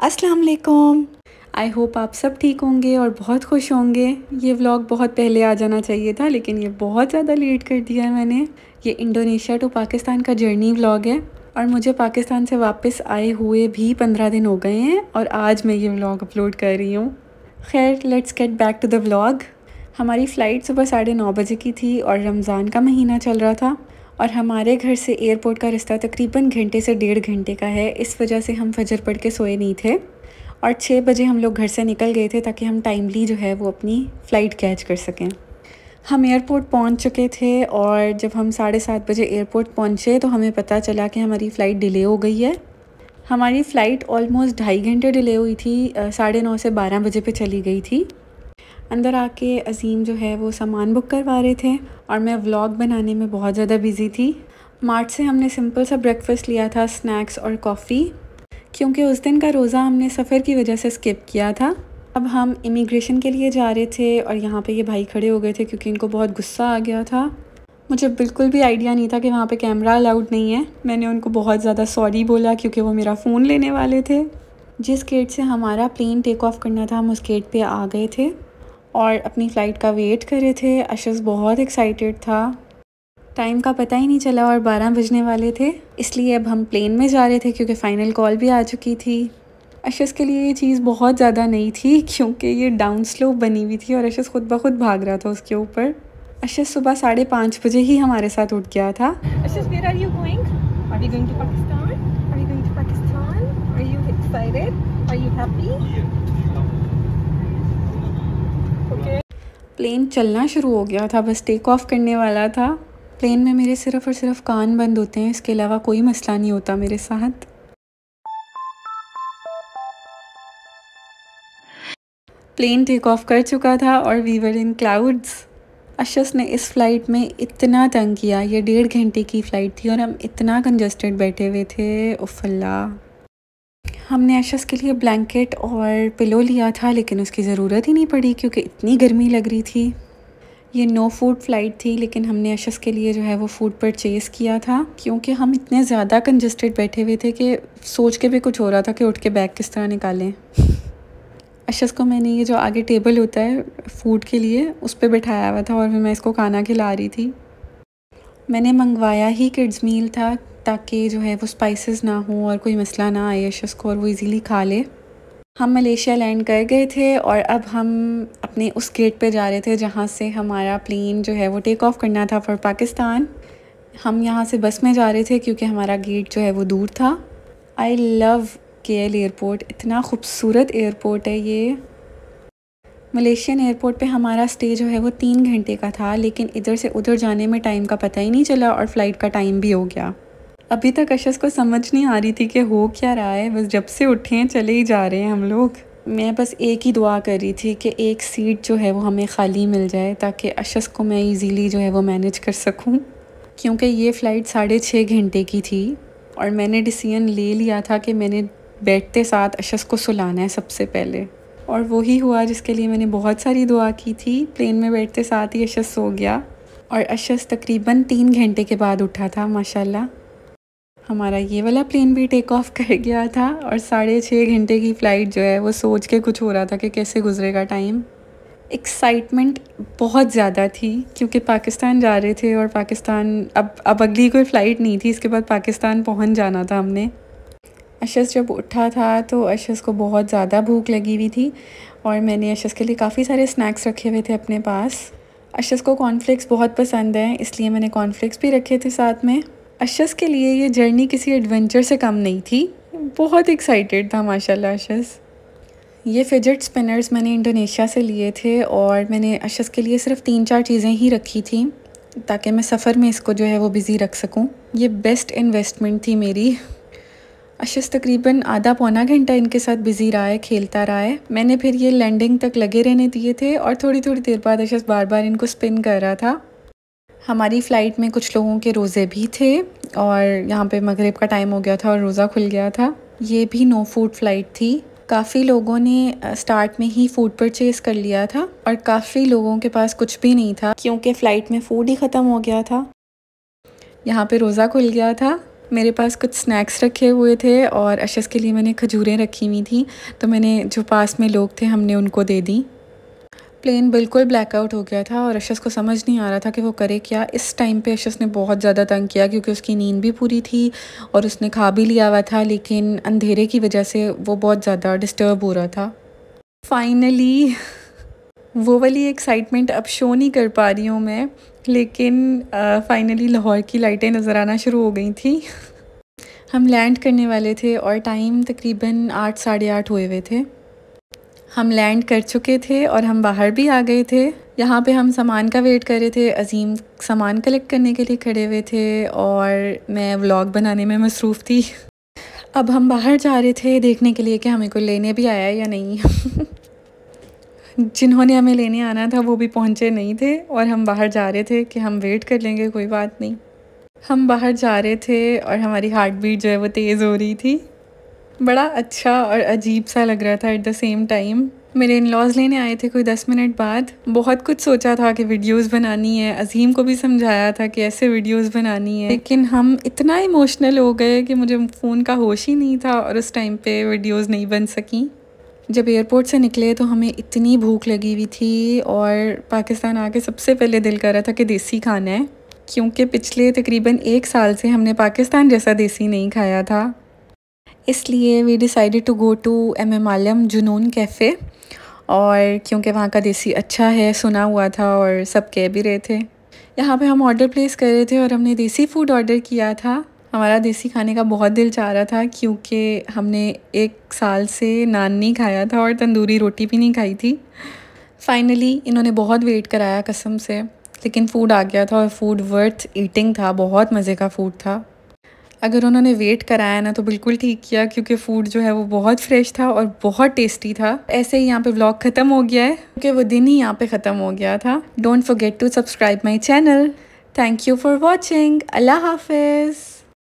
अस्सलाम वालेकुम। I hope आप सब ठीक होंगे और बहुत खुश होंगे। ये व्लॉग बहुत पहले आ जाना चाहिए था, लेकिन ये बहुत ज़्यादा लेट कर दिया है मैंने। ये इंडोनेशिया टू पाकिस्तान का जर्नी व्लॉग है और मुझे पाकिस्तान से वापस आए हुए भी 15 दिन हो गए हैं और आज मैं ये व्लॉग अपलोड कर रही हूँ। खैर, let's get back to the vlog. हमारी फ़्लाइट सुबह 9:30 बजे की थी और रमज़ान का महीना चल रहा था और हमारे घर से एयरपोर्ट का रास्ता तकरीबन घंटे से 1.5 घंटे का है। इस वजह से हम फजर पढ़ के सोए नहीं थे और 6 बजे हम लोग घर से निकल गए थे ताकि हम टाइमली जो है वो अपनी फ़्लाइट कैच कर सकें। हम एयरपोर्ट पहुंच चुके थे और जब हम 7:30 बजे एयरपोर्ट पहुंचे तो हमें पता चला कि हमारी फ़्लाइट डिले हो गई है। हमारी फ़्लाइट ऑलमोस्ट 2.5 घंटे डिले हुई थी। 9:30 से 12 बजे पे चली गई थी। अंदर आके अज़ीम जो है वो सामान बुक करवा रहे थे और मैं व्लॉग बनाने में बहुत ज़्यादा बिज़ी थी। मार्ट से हमने सिंपल सा ब्रेकफ़ास्ट लिया था, स्नैक्स और कॉफ़ी, क्योंकि उस दिन का रोज़ा हमने सफ़र की वजह से स्किप किया था। अब हम इमिग्रेशन के लिए जा रहे थे और यहाँ पे ये भाई खड़े हो गए थे क्योंकि इनको बहुत गुस्सा आ गया था। मुझे बिल्कुल भी आइडिया नहीं था कि वहाँ पे कैमरा अलाउड नहीं है। मैंने उनको बहुत ज़्यादा सॉरी बोला क्योंकि वो मेरा फ़ोन लेने वाले थे। जिस गेट से हमारा प्लेन टेक ऑफ़ करना था हम उस गेट पे आ गए थे और अपनी फ़्लाइट का वेट कर रहे थे। अशस बहुत एक्साइटेड था। टाइम का पता ही नहीं चला और 12 बजने वाले थे, इसलिए अब हम प्लेन में जा रहे थे क्योंकि फ़ाइनल कॉल भी आ चुकी थी। अशस के लिए ये चीज़ बहुत ज़्यादा नई थी क्योंकि ये डाउन स्लोप बनी हुई थी और अशस खुद ब खुद भाग रहा था उसके ऊपर। अशस सुबह 5:30 बजे ही हमारे साथ उठ गया था। Ashish, where are you going? Are we going to Pakistan? Are we going to Pakistan? Are you excited? Are you happy? Okay. Plane चलना शुरू हो गया था, बस टेक ऑफ़ करने वाला था। प्लेन में मेरे सिर्फ़ और सिर्फ कान बंद होते हैं, इसके अलावा कोई मसला नहीं होता मेरे साथ। प्लेन टेक ऑफ़ कर चुका था और वी वर इन क्लाउड्स। अशस ने इस फ़्लाइट में इतना तंग किया। ये 1.5 घंटे की फ़्लाइट थी और हम इतना कंजस्टेड बैठे हुए थे, उफ़ अल्लाह। हमने अशस के लिए ब्लैंकेट और पिलो लिया था लेकिन उसकी ज़रूरत ही नहीं पड़ी क्योंकि इतनी गर्मी लग रही थी। ये नो फूड फ़्लाइट थी लेकिन हमने अशस के लिए जो है वो फ़ूड परचेज़ किया था क्योंकि हम इतने ज़्यादा कंजस्टेड बैठे हुए थे कि सोच के भी कुछ हो रहा था कि उठ के बैग किस तरह निकालें। अशस को मैंने ये जो आगे टेबल होता है फ़ूड के लिए उस पे बिठाया हुआ था और मैं इसको खाना खिला रही थी। मैंने मंगवाया ही किड्स मील था ताकि जो है वो स्पाइसेस ना हो और कोई मसला ना आए अशस को और वो इजीली खा ले। हम मलेशिया लैंड कर गए थे और अब हम अपने उस गेट पे जा रहे थे जहाँ से हमारा प्लेन जो है वो टेक ऑफ़ करना था फॉर पाकिस्तान। हम यहाँ से बस में जा रहे थे क्योंकि हमारा गेट जो है वो दूर था। आई लव KL एयरपोर्ट, इतना खूबसूरत एयरपोर्ट है ये। मलेशियन एयरपोर्ट पे हमारा स्टे जो है वो 3 घंटे का था लेकिन इधर से उधर जाने में टाइम का पता ही नहीं चला और फ़्लाइट का टाइम भी हो गया। अभी तक अशस को समझ नहीं आ रही थी कि हो क्या रहा है, बस जब से उठे हैं चले ही जा रहे हैं हम लोग। मैं बस एक ही दुआ कर रही थी कि एक सीट जो है वो हमें ख़ाली मिल जाए ताकि अशस को मैं इजीली जो है वो मैनेज कर सकूं, क्योंकि ये फ़्लाइट 6.5 घंटे की थी और मैंने डिसीजन ले लिया था कि मैंने बैठते साथ अशस को सुलाना है सबसे पहले, और वही हुआ जिसके लिए मैंने बहुत सारी दुआ की थी। प्लेन में बैठते साथ ही अशस सो गया और अशस तकरीबन 3 घंटे के बाद उठा था माशाल्लाह। हमारा ये वाला प्लेन भी टेक ऑफ़ कर गया था और 6.5 घंटे की फ़्लाइट जो है वो सोच के कुछ हो रहा था कि कैसे गुजरेगा टाइम। एक्साइटमेंट बहुत ज़्यादा थी क्योंकि पाकिस्तान जा रहे थे और पाकिस्तान अब अगली कोई फ़्लाइट नहीं थी, इसके बाद पाकिस्तान पहुंच जाना था हमने। अशस जब उठा था तो अशस को बहुत ज़्यादा भूख लगी हुई थी और मैंने अशस के लिए काफ़ी सारे स्नैक्स रखे हुए थे अपने पास। अशस को कॉर्नफ्लेक्स बहुत पसंद है इसलिए मैंने कॉर्नफ्लेक्स भी रखे थे साथ में। अशस के लिए ये जर्नी किसी एडवेंचर से कम नहीं थी, बहुत एक्साइटेड था माशाल्लाह अशस। ये फिजेट स्पिनर्स मैंने इंडोनेशिया से लिए थे और मैंने अशस के लिए सिर्फ 3-4 चीज़ें ही रखी थी ताकि मैं सफ़र में इसको जो है वो बिज़ी रख सकूं। ये बेस्ट इन्वेस्टमेंट थी मेरी। अशस तकरीबन आधा पौना घंटा इनके साथ बिज़ी रहा है, खेलता रहा है। मैंने फिर ये लैंडिंग तक लगे रहने दिए थे और थोड़ी थोड़ी देर बाद अशस बार बार इनको स्पिन कर रहा था। हमारी फ़्लाइट में कुछ लोगों के रोज़े भी थे और यहाँ पे मगरिब का टाइम हो गया था और रोज़ा खुल गया था। ये भी नो फूड फ़्लाइट थी। काफ़ी लोगों ने स्टार्ट में ही फ़ूड परचेज़ कर लिया था और काफ़ी लोगों के पास कुछ भी नहीं था क्योंकि फ़्लाइट में फ़ूड ही ख़त्म हो गया था। यहाँ पे रोज़ा खुल गया था मेरे पास कुछ स्नैक्स रखे हुए थे और अशस के लिए मैंने खजूरें रखी हुई थी, तो मैंने जो पास में लोग थे हमने उनको दे दी। प्लेन बिल्कुल ब्लैकआउट हो गया था और अशस को समझ नहीं आ रहा था कि वो करे क्या। इस टाइम पे अशस ने बहुत ज़्यादा तंग किया क्योंकि उसकी नींद भी पूरी थी और उसने खा भी लिया हुआ था, लेकिन अंधेरे की वजह से वो बहुत ज़्यादा डिस्टर्ब हो रहा था। फाइनली वो वाली एक्साइटमेंट अब शो नहीं कर पा रही हूँ मैं, लेकिन फाइनली लाहौर की लाइटें नज़र आना शुरू हो गई थी। हम लैंड करने वाले थे और टाइम तकरीबन 8 साढ़े 8 हुए हुए थे। हम लैंड कर चुके थे और हम बाहर भी आ गए थे। यहाँ पे हम सामान का वेट कर रहे थे। अजीम सामान कलेक्ट करने के लिए खड़े हुए थे और मैं व्लॉग बनाने में मसरूफ़ थी। अब हम बाहर जा रहे थे देखने के लिए कि हमें कोई लेने भी आया या नहीं। जिन्होंने हमें लेने आना था वो भी पहुँचे नहीं थे और हम बाहर जा रहे थे कि हम वेट कर लेंगे, कोई बात नहीं। हम बाहर जा रहे थे और हमारी हार्ट बीट जो है वो तेज़ हो रही थी। बड़ा अच्छा और अजीब सा लग रहा था एट द सेम टाइम। मेरे इन-लॉज़ लेने आए थे कोई 10 मिनट बाद। बहुत कुछ सोचा था कि वीडियोस बनानी है, अजीम को भी समझाया था कि ऐसे वीडियोस बनानी है, लेकिन हम इतना इमोशनल हो गए कि मुझे फ़ोन का होश ही नहीं था और उस टाइम पे वीडियोस नहीं बन सकी। जब एयरपोर्ट से निकले तो हमें इतनी भूख लगी हुई थी और पाकिस्तान आके सबसे पहले दिल कर रहा था कि देसी खाना है, क्योंकि पिछले तकरीबन 1 साल से हमने पाकिस्तान जैसा देसी नहीं खाया था। इसलिए we decided to go to MM Alam Junoon cafe, और क्योंकि वहाँ का देसी अच्छा है सुना हुआ था और सब कह भी रहे थे। यहाँ पे हम ऑर्डर प्लेस कर रहे थे और हमने देसी फ़ूड ऑर्डर किया था। हमारा देसी खाने का बहुत दिल चाह रहा था क्योंकि हमने 1 साल से नान नहीं खाया था और तंदूरी रोटी भी नहीं खाई थी। फाइनली इन्होंने बहुत वेट कराया कसम से, लेकिन फ़ूड आ गया था और फ़ूड वर्थ ईटिंग था, बहुत मज़े का फ़ूड था। अगर उन्होंने वेट कराया ना तो बिल्कुल ठीक किया, क्योंकि फ़ूड जो है वो बहुत फ्रेश था और बहुत टेस्टी था। ऐसे ही यहाँ पे व्लॉग ख़त्म हो गया है क्योंकि वो दिन ही यहाँ पे ख़त्म हो गया था। Don't forget to subscribe my channel. Thank you for watching. अल्लाह हाफिज़।